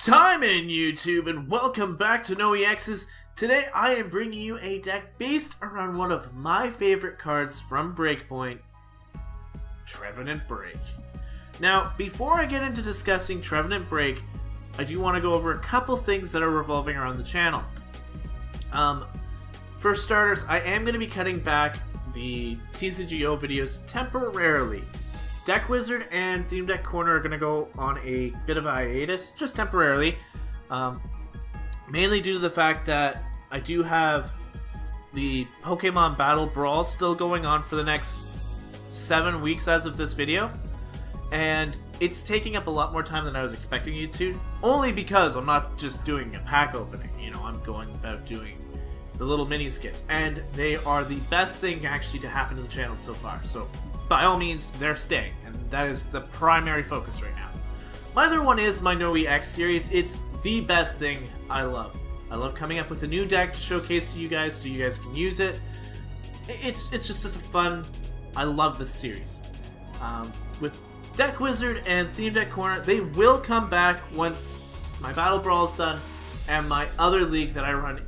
time in YouTube, and welcome back to No EXs. Today I am bringing you a deck based around one of my favorite cards from Breakpoint, Trevenant BREAK. Now, before I get into discussing Trevenant BREAK, I do want to go over a couple things that are revolving around the channel. For starters, I am going to be cutting back the TCGO videos temporarily. Deck Wizard and Theme Deck Corner are going to go on a bit of a hiatus, just temporarily. Mainly due to the fact that I do have the Pokemon Battle Brawl still going on for the next 7 weeks as of this video. And it's taking up a lot more time than I was expecting it to. Only because I'm not just doing a pack opening, you know, I'm going about doing the little mini skits. And they are the best thing actually to happen to the channel so far. So by all means, they're staying, and that is the primary focus right now. My other one is my No EX series. It's the best thing I love. I love coming up with a new deck to showcase to you guys so you guys can use it. It's just a fun, I love this series. With Deck Wizard and Theme Deck Corner, they will come back once my Battle Brawl is done and my other league that I run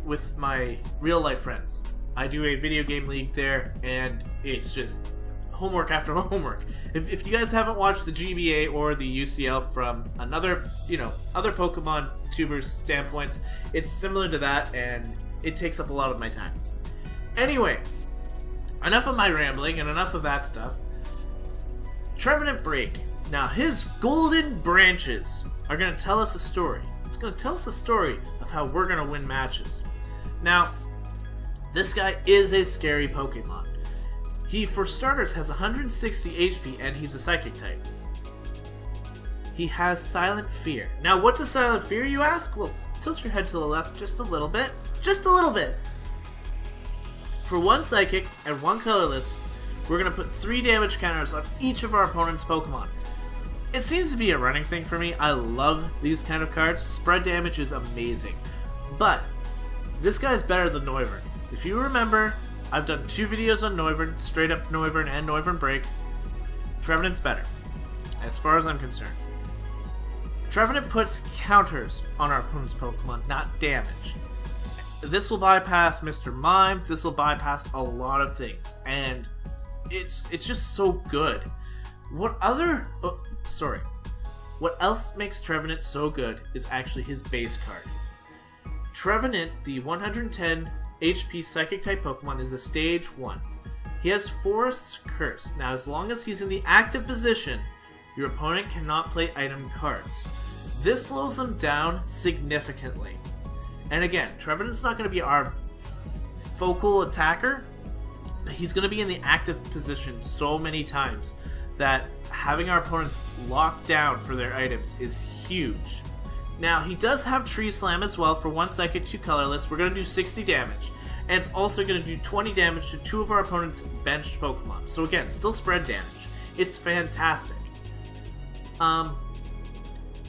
with my real life friends. I do a video game league there, and it's just homework after homework. If you guys haven't watched the GBA or the UCL from another, other Pokemon tubers standpoints, it's similar to that, and it takes up a lot of my time. Anyway, enough of my rambling and enough of that stuff. Trevenant BREAK. Now, his golden branches are going to tell us a story. It's going to tell us a story of how we're going to win matches. Now, this guy is a scary Pokemon. He, for starters, has 160 HP and he's a Psychic type. He has Silent Fear. Now, what does Silent Fear, you ask? Well, tilt your head to the left just a little bit. Just a little bit. For one Psychic and one Colorless, we're going to put 3 damage counters on each of our opponent's Pokemon. It seems to be a running thing for me. I love these kind of cards. Spread damage is amazing. But this guy's better than Noivern. If you remember, I've done 2 videos on Noivern, straight up Noivern and Noivern BREAK. Trevenant's better, as far as I'm concerned. Trevenant puts counters on our opponent's Pokemon, not damage. This will bypass Mr. Mime, this will bypass a lot of things, and it's just so good. What else makes Trevenant so good is actually his base card. Trevenant, the 110 HP Psychic type Pokemon, is a stage 1. He has Forest's Curse. Now, as long as he's in the active position, your opponent cannot play item cards. This slows them down significantly. And again, Trevenant's not going to be our focal attacker, but he's going to be in the active position so many times that having our opponents locked down for their items is huge. Now, he does have Tree Slam as well for 1 Psychic, 2 Colorless. We're going to do 60 damage. And it's also going to do 20 damage to 2 of our opponent's benched Pokemon. So again, still spread damage. It's fantastic.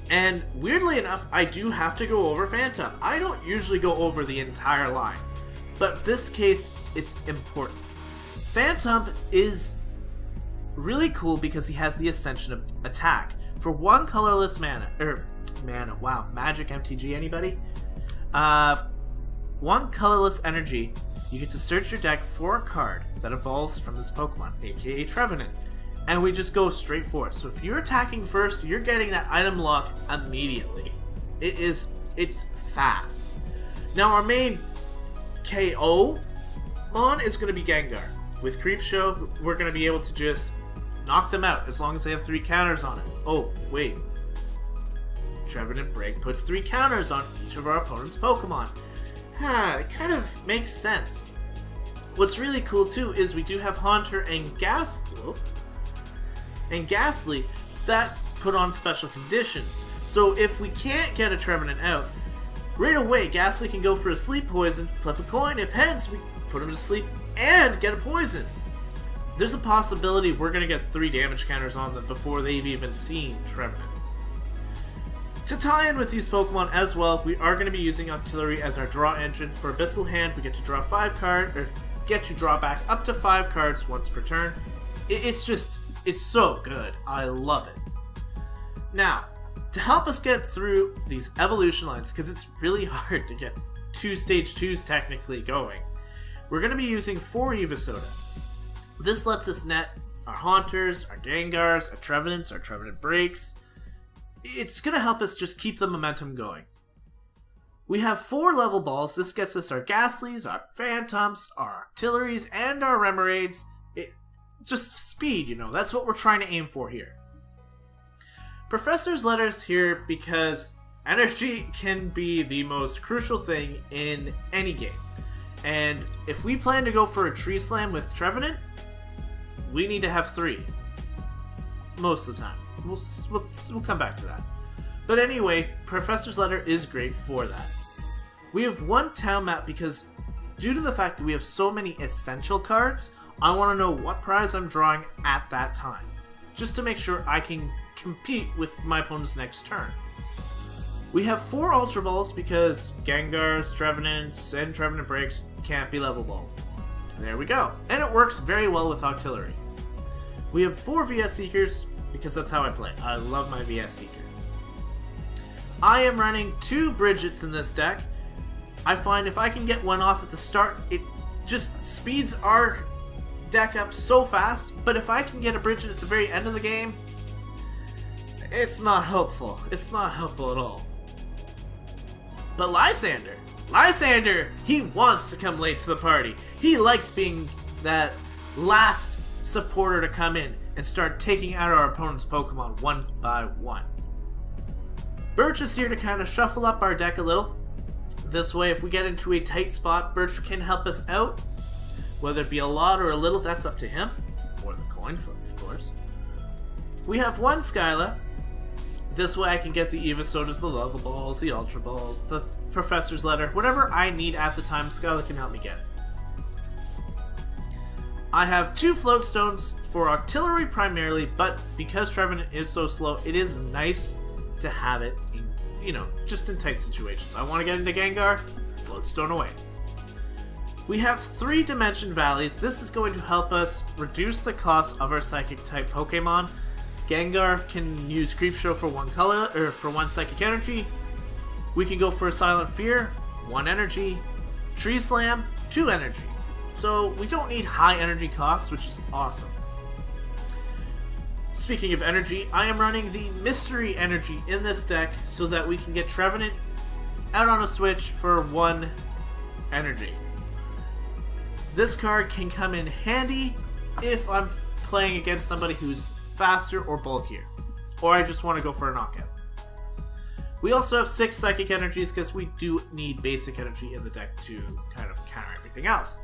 And weirdly enough, I do have to go over Phantom. I don't usually go over the entire line. But this case, it's important. Phantom is really cool because he has the Ascension of Attack. For 1 colorless magic MTG, anybody? 1 colorless energy, you get to search your deck for a card that evolves from this Pokemon, aka Trevenant. And we just go straight for it. So if you're attacking first, you're getting that item lock immediately. It's fast. Now our main KO mon is going to be Gengar. With Creepshow, we're going to be able to just knock them out as long as they have 3 counters on it. Oh, wait. Trevenant BREAK puts 3 counters on each of our opponent's Pokemon. It kind of makes sense. What's really cool too is we do have Haunter and Ghastly that put on special conditions. So if we can't get a Trevenant out, right away Ghastly can go for a sleep poison, flip a coin, if heads, we put him to sleep and get a poison. There's a possibility we're going to get 3 damage counters on them before they've even seen Trevenant. To tie in with these Pokemon as well, we are going to be using Octillery as our draw engine. For Abyssal Hand, we get to draw 5 cards, or get to draw back up to 5 cards once per turn. It's so good. I love it. Now, To help us get through these evolution lines, because it's really hard to get 2 stage 2s technically going, we're going to be using 4 Evosoda. This lets us net our Haunters, our Gengars, our Trevenants, our Trevenant Breaks. It's going to help us just keep the momentum going. We have 4 level balls. This gets us our Ghastlies, our Phantoms, our Artilleries, and our Remoraid's. Just speed, you know, that's what we're trying to aim for here. Professor's Letters here because energy can be the most crucial thing in any game. And if we plan to go for a Tree Slam with Trevenant, we need to have 3. Most of the time. We'll come back to that. But anyway, Professor's Letter is great for that. We have 1 town map because due to the fact that we have so many essential cards, I want to know what prize I'm drawing at that time, just to make sure I can compete with my opponent's next turn. We have 4 Ultra Balls because Gengars, Trevenants, and Trevenant Breaks can't be level balled. There we go. And it works very well with Artillery. We have 4 VS Seekers because that's how I play. I love my VS Seeker. I am running 2 Bridgets in this deck. I find if I can get one off at the start, it just speeds our deck up so fast, but if I can get a Bridget at the very end of the game, it's not helpful. It's not helpful at all. But Lysander, he wants to come late to the party. He likes being that last supporter to come in and start taking out our opponent's Pokemon one by one. Birch is here to kind of shuffle up our deck a little. This way, if we get into a tight spot, Birch can help us out. Whether it be a lot or a little, that's up to him. Or the coin flip, of course. We have 1 Skyla. This way I can get the Evosodas, the Level Balls, the Ultra Balls, the Professor's Letter. Whatever I need at the time, Skyla can help me get it. I have 2 Floatstones for Artillery primarily, but because Trevenant is so slow, it is nice to have it in, you know, just in tight situations. I want to get into Gengar, Floatstone away. We have 3 Dimension Valleys. This is going to help us reduce the cost of our Psychic type Pokemon. Gengar can use Creepshow for 1 color, or for 1 Psychic Energy. We can go for a Silent Fear, 1 energy. Tree Slam, 2 energy. So we don't need high energy costs, which is awesome. Speaking of energy, I am running the Mystery Energy in this deck so that we can get Trevenant out on a switch for 1 energy. This card can come in handy if I'm playing against somebody who's faster or bulkier, or I just want to go for a knockout. We also have 6 Psychic Energies because we do need basic energy in the deck to kind of counter everything else.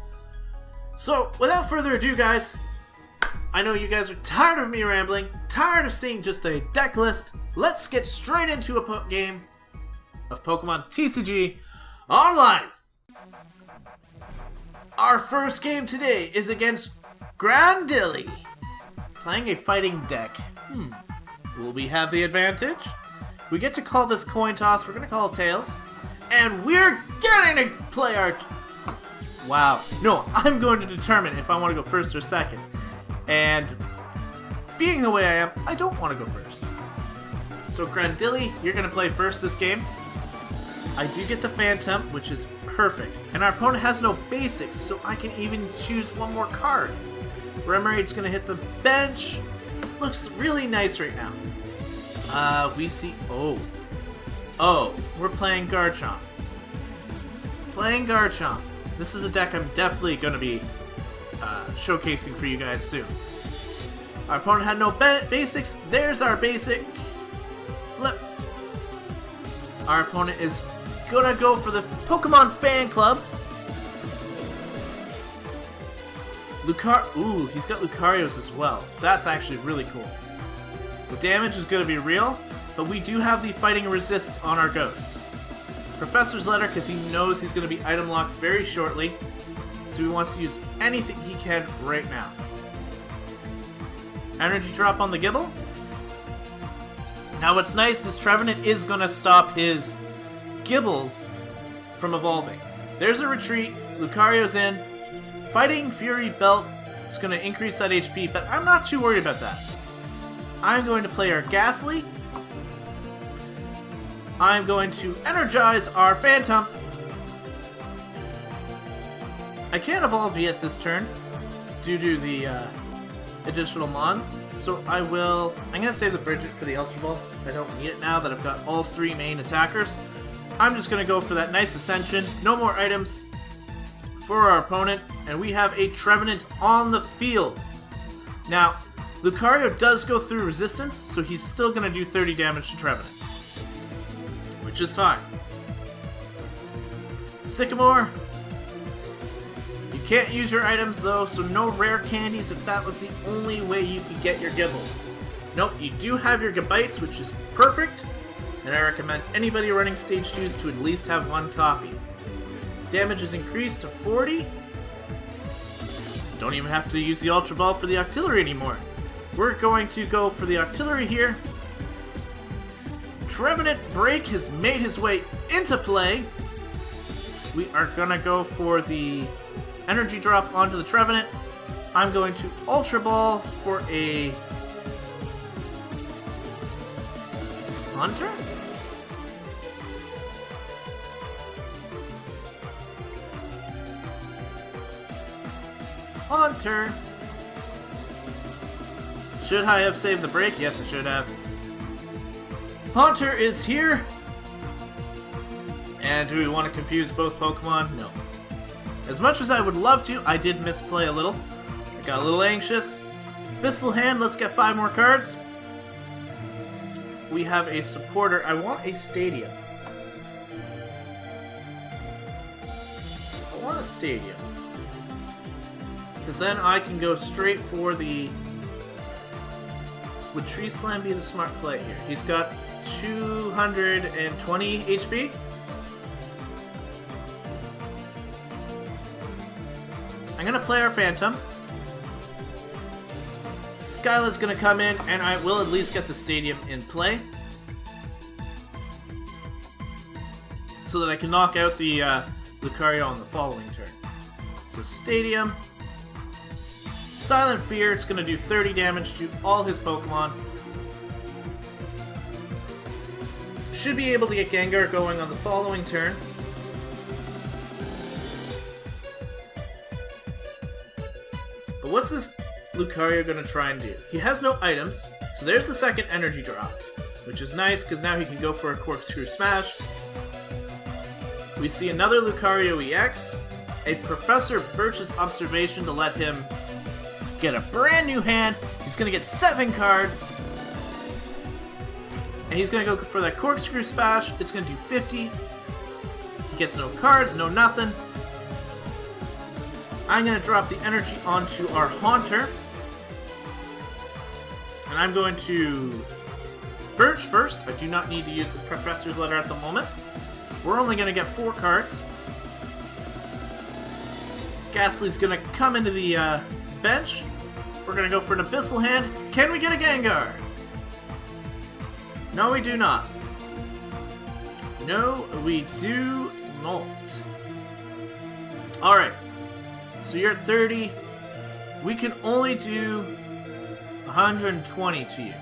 So, without further ado, guys, I know you guys are tired of me rambling, tired of seeing just a deck list. Let's get straight into a game of Pokemon TCG Online. Our first game today is against Grandilly, playing a fighting deck. Will we have the advantage? We get to call this coin toss. We're going to call it Tails. And we're getting to play our... Wow. No, I'm going to determine if I want to go first or second. And being the way I am, I don't want to go first. So Grandilly, you're going to play first this game. I do get the Phantom, which is perfect. And our opponent has no basics, so I can even choose 1 more card. Remoraid's going to hit the bench. Looks really nice right now. We see... Oh, we're playing Garchomp. This is a deck I'm definitely going to be showcasing for you guys soon. Our opponent had no basics. There's our basic. Flip. Our opponent is gonna go for the Pokemon Fan Club. Ooh, he's got Lucarios as well. That's actually really cool. The damage is gonna be real, but we do have the Fighting Resist on our Ghosts. Professor's Letter, because he knows he's gonna be item locked very shortly, so he wants to use anything he can right now. Energy drop on the Gibble. Now what's nice is Trevenant is gonna stop his Gibbles from evolving. There's a retreat, Lucario's in, Fighting Fury Belt, it's going to increase that HP, but I'm not too worried about that. I'm going to play our Ghastly. I'm going to energize our Phantom. I can't evolve yet this turn due to the additional mons, so I'm going to save the Bridget for the Ultra Ball. I don't need it now that I've got all 3 main attackers. I'm just going to go for that nice Ascension. No more items for our opponent, and we have a Trevenant on the field. Now, Lucario does go through resistance, so he's still going to do 30 damage to Trevenant, which is fine. Sycamore. You can't use your items though, so no rare candies if that was the only way you could get your Gibbles. Nope, you do have your Gabites, which is perfect, and I recommend anybody running Stage 2s to at least have 1 copy. Damage is increased to 40. Don't even have to use the Ultra Ball for the Octillery anymore. We're going to go for the Octillery here. Trevenant Break has made his way into play. We are gonna go for the energy drop onto the Trevenant. I'm going to Ultra Ball for a Hunter? Hunter! Should I have saved the break? Yes, I should have. Hunter is here! And do we want to confuse both Pokemon? No. As much as I would love to, I did misplay a little. I got a little anxious. Pistol Hand, let's get 5 more cards. We have a supporter. I want a stadium. I want a stadium. Because then I can go straight for the... Would Tree Slam be the smart play here? He's got 220 HP. I'm going to play our Phantom. Skyla's going to come in, and I will at least get the Stadium in play. So that I can knock out the Lucario on the following turn. So Stadium. Silent Fear, it's going to do 30 damage to all his Pokemon. Should be able to get Gengar going on the following turn. But what's this Lucario going to try and do? He has no items, so there's the second energy drop, which is nice because now he can go for a Corkscrew Smash. We see another Lucario EX, a Professor Birch's Observation to let him get a brand new hand. He's going to get 7 cards. And he's going to go for that Corkscrew Smash. It's going to do 50. He gets no cards, no nothing. I'm going to drop the energy onto our Haunter. And I'm going to Birch first. I do not need to use the Professor's Letter at the moment. We're only going to get 4 cards. Ghastly's going to come into the bench. We're going to go for an Abyssal Hand. Can we get a Gengar? No, we do not. No, we do not. Alright. So you're at 30. We can only do 120 to you.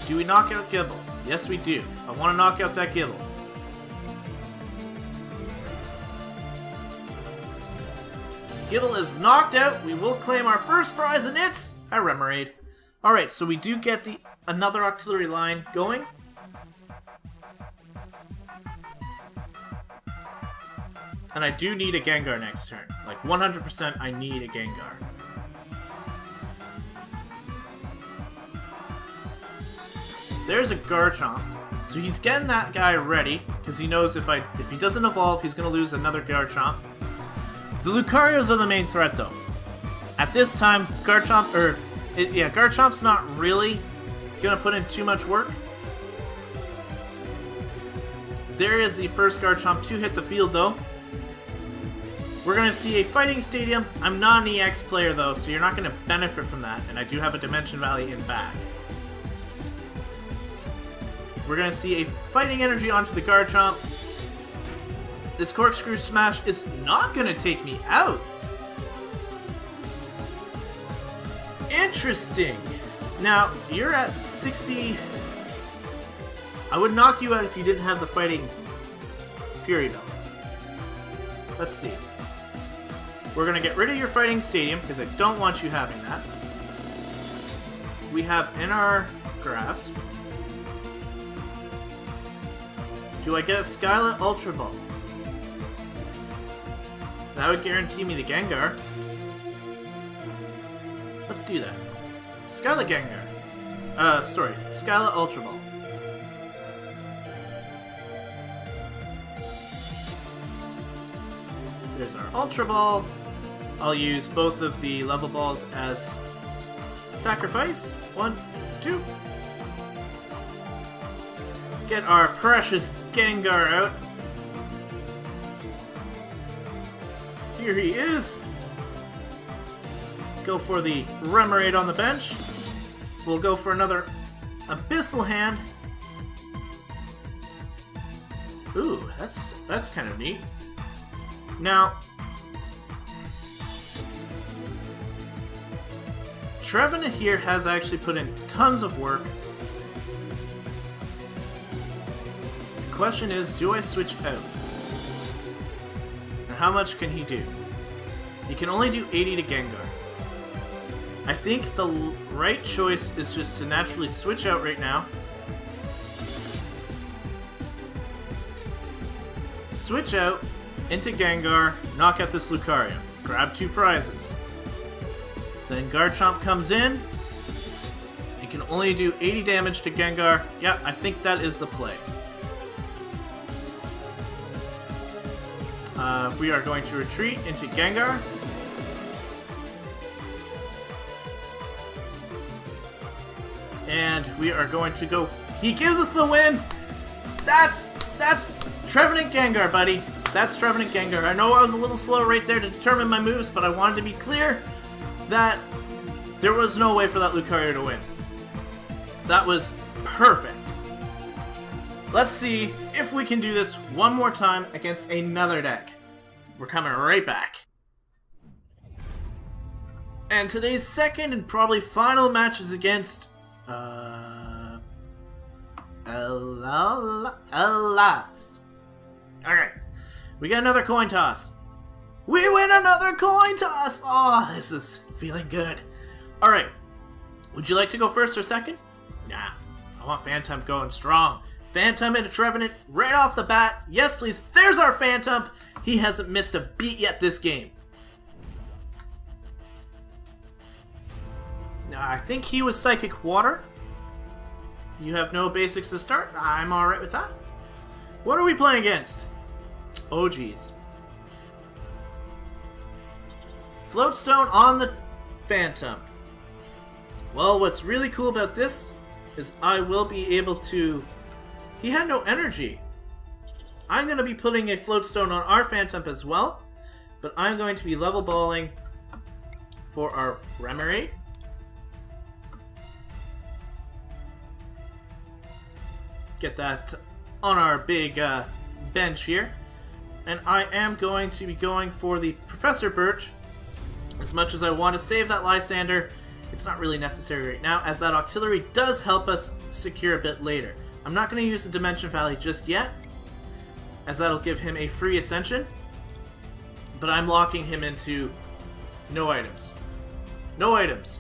Do we knock out Gibble? Yes, we do. I want to knock out that Gibble. Gibble is knocked out. We will claim our first prize, and it's a Remoraid. Alright, so we do get another Octillery line going. And I do need a Gengar next turn. Like, 100% I need a Gengar. There's a Garchomp. So he's getting that guy ready, because he knows if he doesn't evolve, he's going to lose another Garchomp. The Lucarios are the main threat, though. At this time, Garchomp's not really going to put in too much work. There is the first Garchomp to hit the field, though. We're going to see a Fighting Stadium. I'm not an EX player, though, so you're not going to benefit from that, and I do have a Dimension Valley in back. We're going to see a Fighting Energy onto the Garchomp. This Corkscrew Smash is not going to take me out. Interesting. Now, you're at 60... I would knock you out if you didn't have the fighting Fury Belt. Let's see. We're going to get rid of your fighting stadium because I don't want you having that. We have in our grasp. Do I get a Skyla Ultra Ball? That would guarantee me the Gengar. Let's do that. Skyla Gengar. Sorry. Skyla Ultra Ball. There's our Ultra Ball. I'll use both of the level balls as sacrifice. 1, 2. Get our precious Gengar out. Here he is. Go for the Remoraid on the bench. We'll go for another Abyssal Hand. Ooh, that's kind of neat. Now, Trevenant here has actually put in tons of work. The question is, do I switch out? And how much can he do? He can only do 80 to Gengar. I think the right choice is just to naturally switch out right now. Switch out into Gengar, knock out this Lucario. Grab 2 prizes. Then Garchomp comes in. It can only do 80 damage to Gengar. Yeah, I think that is the play. We are going to retreat into Gengar. And we are going to go... He gives us the win! That's Trevenant Gengar, buddy. That's Trevenant Gengar. I know I was a little slow right there to determine my moves, but I wanted to be clear that there was no way for that Lucario to win. That was perfect. Let's see if we can do this one more time against another deck. We're coming right back. And today's second and probably final match is against... Alas. Alright. We got another coin toss. We win another coin toss! Oh, this is feeling good. Alright. Would you like to go first or second? Nah. I want Phantom going strong. Phantom into Trevenant right off the bat. Yes, please. There's our Phantom. He hasn't missed a beat yet this game. Now, I think he was Psychic Water. You have no basics to start. I'm alright with that. What are we playing against? Oh, geez. Floatstone on the Phantom. Well, what's really cool about this is I will be able to... He had no energy. I'm going to be putting a Floatstone on our Phantom as well, but I'm going to be level balling for our Remoraid. Get that on our big bench here. And I am going to be going for the Professor Birch. As much as I want to save that Lysander, it's not really necessary right now, as that Octillery does help us secure a bit later. I'm not going to use the Dimension Valley just yet, as that'll give him a free Ascension. But I'm locking him into no items. No items.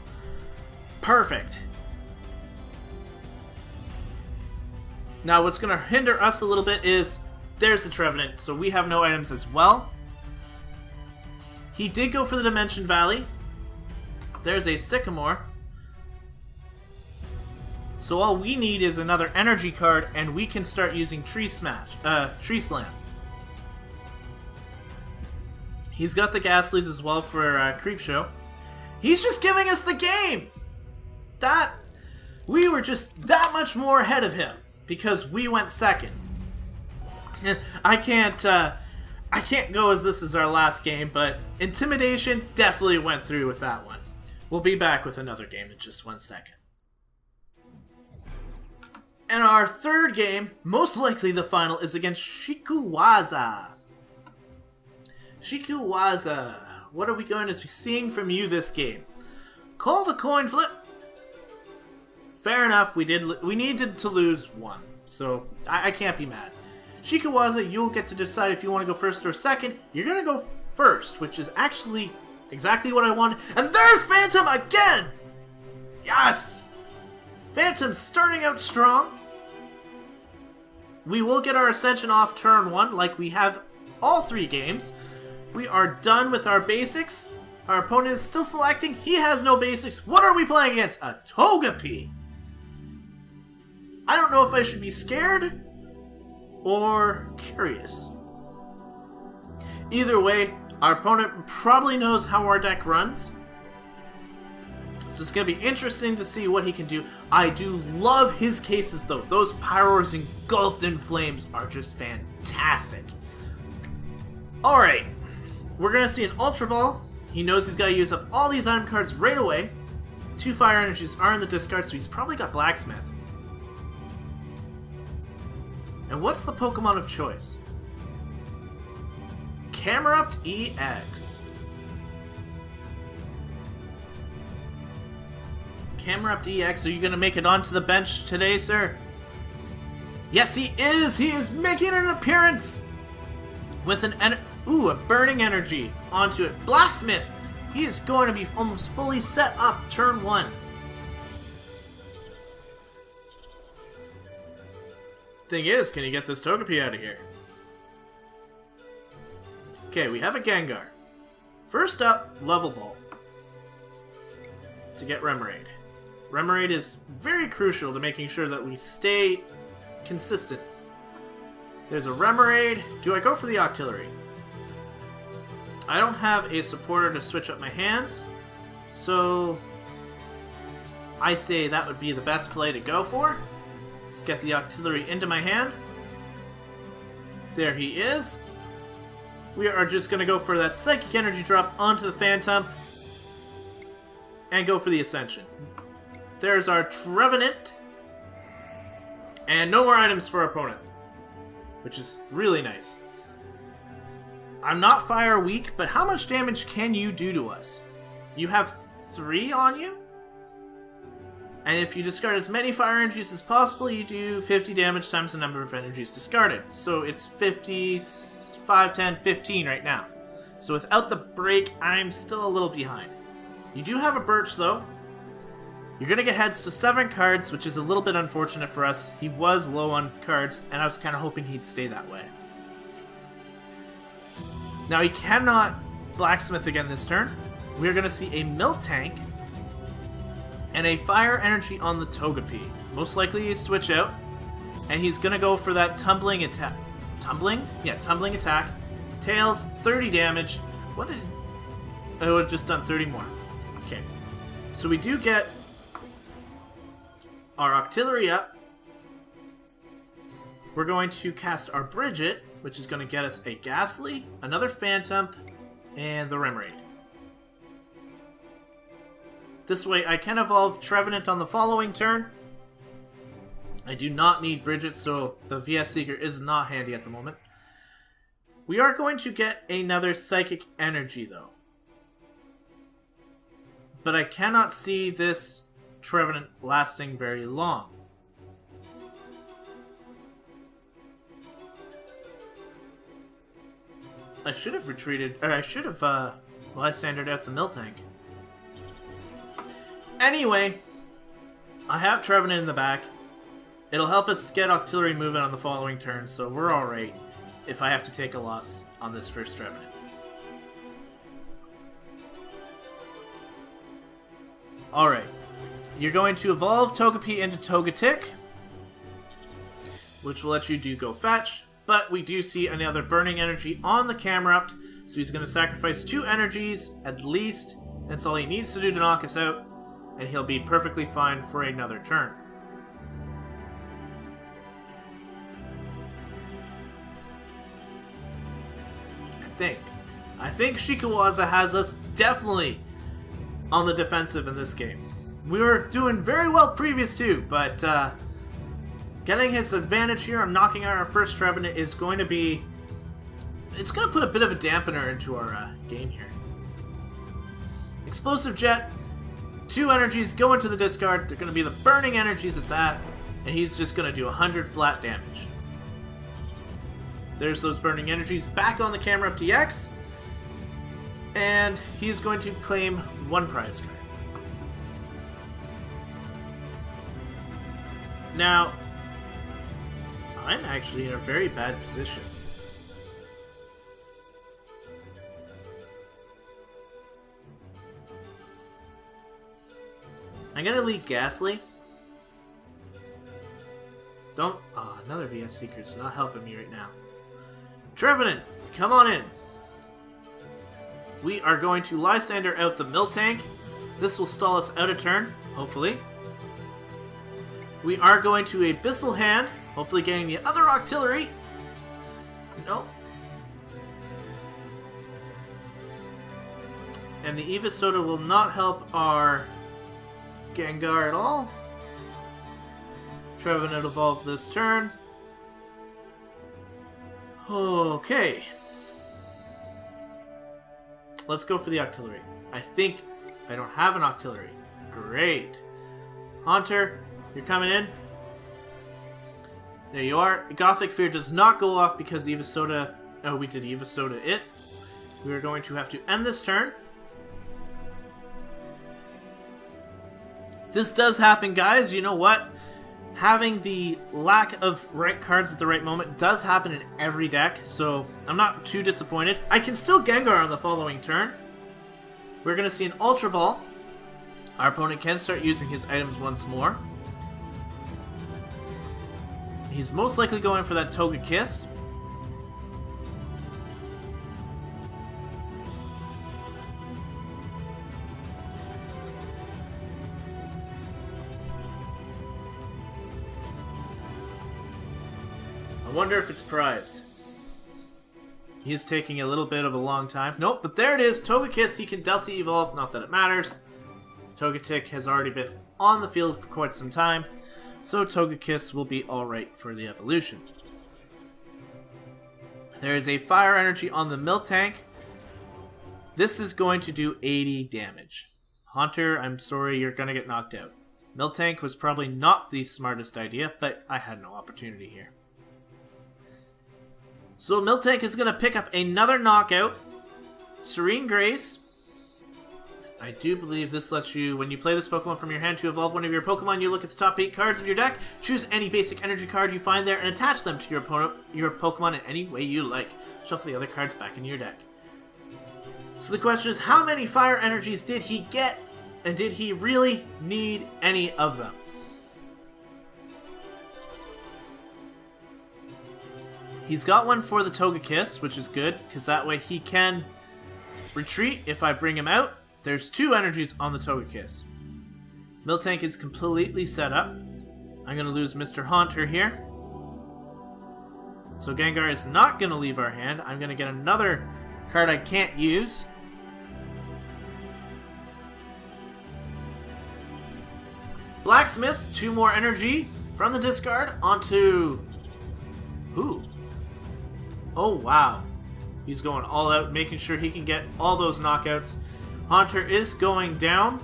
Perfect. Now what's going to hinder us a little bit is, there's the Trevenant, so we have no items as well. He did go for the Dimension Valley. There's a Sycamore. So all we need is another energy card, and we can start using Tree Slam. He's got the Ghastlies as well for Creepshow. He's just giving us the game! We were just that much more ahead of him, because we went second. I can't go as this is our last game, but Intimidation definitely went through with that one. We'll be back with another game in just 1 second. And our third game, most likely the final, is against Shikuwaza. Shikuwaza, what are we going to be seeing from you this game? Call the coin flip. Fair enough, we needed to lose one. So I can't be mad. Shikawaza, you'll get to decide if you want to go first or second. You're going to go first, which is actually exactly what I wanted. And there's Phantom again! Yes! Phantom's starting out strong. We will get our Ascension off turn 1 like we have all 3 games. We are done with our basics. Our opponent is still selecting. He has no basics. What are we playing against? A Togepi. I don't know if I should be scared or curious. Either way, our opponent probably knows how our deck runs. So it's going to be interesting to see what he can do. I do love his cases though. Those Pyroars engulfed in flames are just fantastic. Alright, we're going to see an Ultra Ball. He knows he's got to use up all these item cards right away. 2 Fire Energies are in the discard, so he's probably got Blacksmith. And what's the Pokemon of choice? Camerupt EX. Camerupt EX, are you going to make it onto the bench today, sir? Yes, he is! He is making an appearance! With a Burning Energy onto it. Blacksmith! He is going to be almost fully set up turn 1. Thing is, can you get this Togepi out of here? Okay, we have a Gengar. First up, Level Ball. To get Remoraid. Remoraid is very crucial to making sure that we stay consistent. There's a Remoraid. Do I go for the Octillery? I don't have a supporter to switch up my hands, so I say that would be the best play to go for. Let's get the Octillery into my hand. There he is. We are just going to go for that Psychic Energy drop onto the Phantom and go for the Ascension. There's our Trevenant. And no more items for our opponent, which is really nice. I'm not fire weak, but how much damage can you do to us? You have 3 on you? And if you discard as many fire energies as possible, you do 50 damage times the number of energies discarded. So it's 50, 5, 10, 15 right now. So without the break, I'm still a little behind. You do have a Birch though. You're going to get heads to 7 cards, which is a little bit unfortunate for us. He was low on cards, and I was kind of hoping he'd stay that way. Now he cannot Blacksmith again this turn. We're going to see a Miltank and a Fire Energy on the Togepi. Most likely a switch out, and he's going to go for that Tumbling attack. Tumbling? Yeah, Tumbling attack. Tails, 30 damage. What did... I would have just done 30 more. Okay. So we do get our Octillery up. We're going to cast our Bridget, which is going to get us a Ghastly, another Phantom, and the Remoraid. This way I can evolve Trevenant on the following turn. I do not need Bridget, so the VS Seeker is not handy at the moment. We are going to get another Psychic Energy, though. But I cannot see this Trevenant lasting very long. I should have retreated, or I should have Lysandered out the Miltank. Anyway, I have Trevenant in the back. It'll help us get Octillery moving on the following turn, so we're alright if I have to take a loss on this first Trevenant. Alright, you're going to evolve Togepi into Togetic, which will let you do Go Fetch, but we do see another Burning Energy on the Camerupt, so he's going to sacrifice 2 energies at least. That's all he needs to do to knock us out, and he'll be perfectly fine for another turn. I think Shikawaza has us definitely on the defensive in this game. We were doing very well previous too, but getting his advantage here on knocking out our first Trevenant is going to be... It's going to put a bit of a dampener into our game here. Explosive Jet, 2 energies go into the discard. They're going to be the Burning Energies at that. and he's just going to do 100 flat damage. There's those burning energies back on the camera up DX, and he's going to claim 1 prize card. Now, I'm actually in a very bad position. I'm gonna lead Ghastly. Don't. Oh, another VS Seeker's not helping me right now. Trevenant, come on in. We are going to Lysander out the Miltank. This will stall us out a turn, hopefully. We are going to Abyssal Hand, hopefully getting the other Octillery. No. And the Evisoda will not help our Gengar at all. Trevenant evolve this turn. Okay. Let's go for the Octillery. I think I don't have an Octillery. Great. Haunter, you're coming in. There you are. Gothic Fear does not go off because the Evisoda... Oh, we did Evisoda it. We are going to have to end this turn. This does happen, guys. You know what? Having the lack of right cards at the right moment does happen in every deck, so I'm not too disappointed. I can still Gengar on the following turn. We're going to see an Ultra Ball. Our opponent can start using his items once more. He's most likely going for that Togekiss. I wonder if it's prized. He is taking a little bit of a long time. Nope, but there it is. Togekiss, he can Delta Evolve. Not that it matters. Togetic has already been on the field for quite some time, so Togekiss will be alright for the evolution. There is a Fire Energy on the Miltank. This is going to do 80 damage. Haunter, I'm sorry, you're going to get knocked out. Miltank was probably not the smartest idea, but I had no opportunity here. So Miltank is going to pick up another knockout. Serene Grace. I do believe this lets you, when you play this Pokemon from your hand to evolve one of your Pokemon, you look at the top 8 cards of your deck, choose any basic energy card you find there, and attach them to your Pokemon in any way you like. Shuffle the other cards back into your deck. So the question is, how many Fire Energies did he get, and did he really need any of them? He's got one for the Togekiss, which is good, because that way he can retreat if I bring him out. There's 2 energies on the Togekiss. Miltank is completely set up. I'm going to lose Mr. Haunter here. So Gengar is not going to leave our hand. I'm going to get another card I can't use. Blacksmith, 2 more energy from the discard onto... Who? Oh, wow. He's going all out, making sure he can get all those knockouts. Haunter is going down.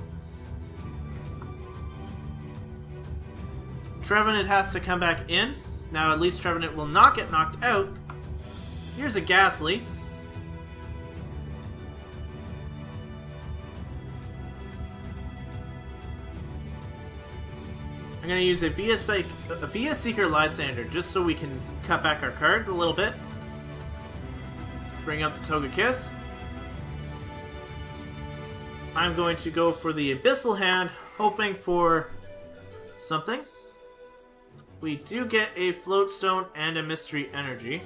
Trevenant has to come back in. Now, at least Trevenant will not get knocked out. Here's a Ghastly. I'm going to use a VS Seeker Lysander just so we can cut back our cards a little bit. Bring out the Togekiss. I'm going to go for the Abyssal Hand, hoping for something. We do get a Floatstone and a Mystery Energy.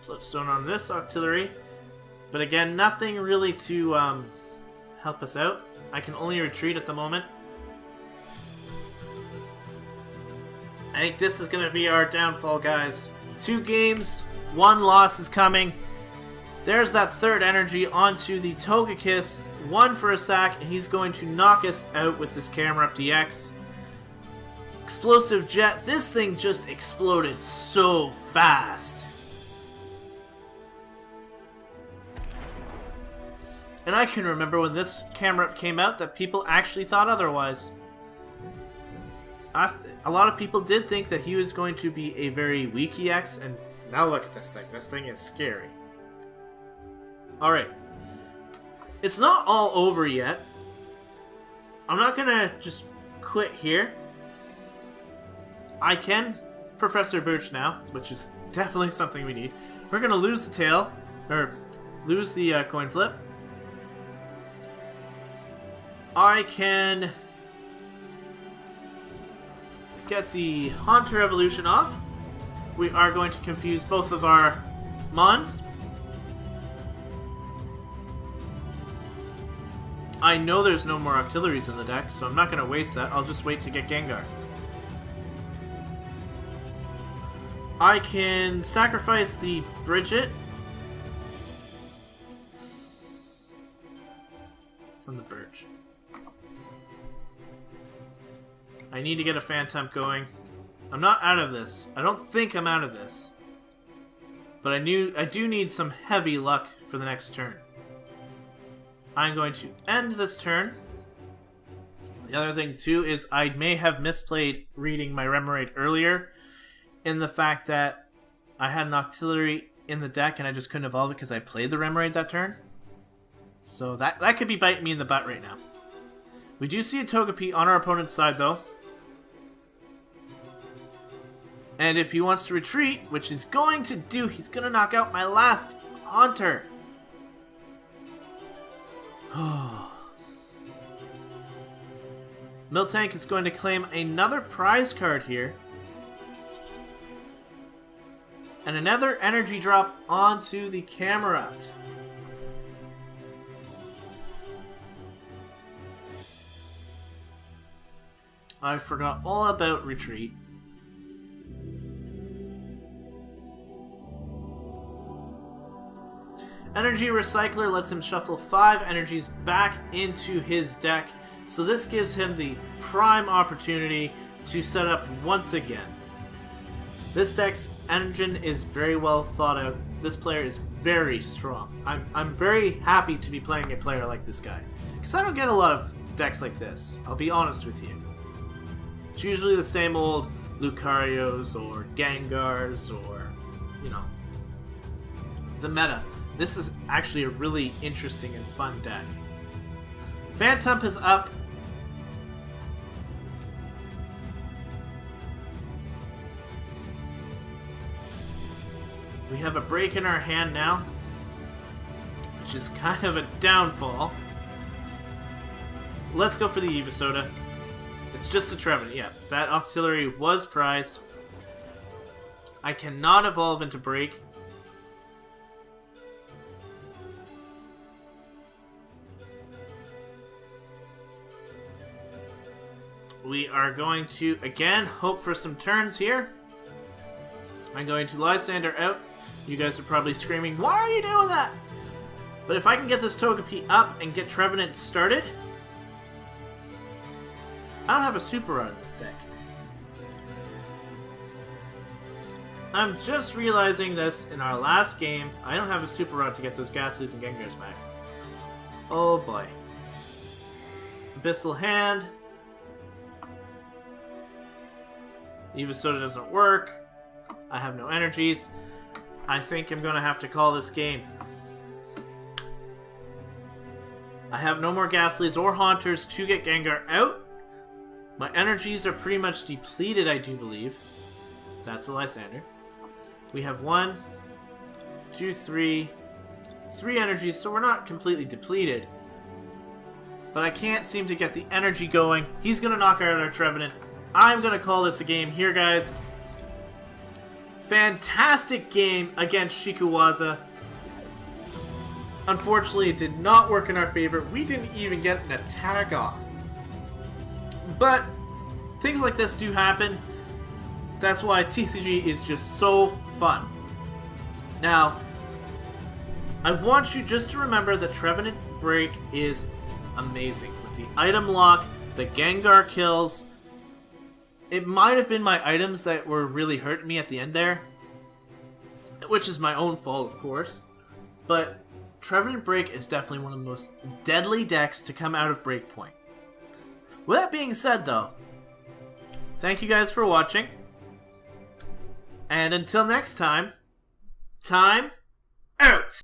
Floatstone on this Octillery. But again, nothing really to help us out. I can only retreat at the moment. I think this is going to be our downfall, guys. 2 games, 1 loss is coming. There's that 3rd energy onto the Togekiss. 1 for a sack, and he's going to knock us out with this camera up DX. Explosive Jet. This thing just exploded so fast. And I can remember when this camera came out that people actually thought otherwise. a lot of people did think that he was going to be a very weak EX, and now look at this thing. This thing is scary. Alright. It's not all over yet. I'm not gonna just quit here. I can Professor Birch now, which is definitely something we need. We're gonna lose the tail, or lose the coin flip. I can get the Haunter evolution off. We are going to confuse both of our Mons. I know there's no more auxiliaries in the deck, so I'm not going to waste that. I'll just wait to get Gengar. I can sacrifice the Bridget. And the Birch. I need to get a Phantump going. I'm not out of this. I don't think I'm out of this. But I do need some heavy luck for the next turn. I'm going to end this turn. The other thing too is I may have misplayed reading my Remoraid earlier in the fact that I had an auxiliary in the deck and I just couldn't evolve it because I played the Remoraid that turn. So that could be biting me in the butt right now. We do see a Togepi on our opponent's side though. And if he wants to retreat, which he's going to do, he's going to knock out my last Haunter. Miltank is going to claim another prize card here. And another energy drop onto the Camerupt. I forgot all about retreat. Energy Recycler lets him shuffle 5 energies back into his deck, so this gives him the prime opportunity to set up once again. This deck's engine is very well thought out. This player is very strong. I'm very happy to be playing a player like this guy, because I don't get a lot of decks like this, I'll be honest with you. It's usually the same old Lucarios or Gengars or, you know, the meta. This is actually a really interesting and fun deck. Phantump is up. We have a break in our hand now, which is kind of a downfall. Let's go for the Evosoda. It's just a Trevenant. Yeah, that auxiliary was prized. I cannot evolve into break. We are going to, again, hope for some turns here. I'm going to Lysander out. You guys are probably screaming, why are you doing that? But if I can get this Togepi up and get Trevenant started... I don't have a Super Rod in this deck. I'm just realizing this in our last game. I don't have a Super Rod to get those Ghastlies and Gengars back. Oh boy. Abyssal Hand. Evosoda doesn't work. I have no energies. I think I'm going to have to call this game. I have no more Ghastlies or Haunters to get Gengar out. My energies are pretty much depleted, I do believe. That's a Lysander. We have 1, 2, 3 energies, so we're not completely depleted. But I can't seem to get the energy going. He's going to knock out our Trevenant. I'm going to call this a game here, guys. Fantastic game against Shikuwaza. Unfortunately, it did not work in our favor. We didn't even get an attack off. But things like this do happen. That's why TCG is just so fun. Now, I want you just to remember that Trevenant Break is amazing. With the item lock, the Gengar kills. It might have been my items that were really hurting me at the end there. Which is my own fault, of course. But Trevenant Break is definitely one of the most deadly decks to come out of Breakpoint. With that being said, though, Thank you guys for watching. And until next time, time out!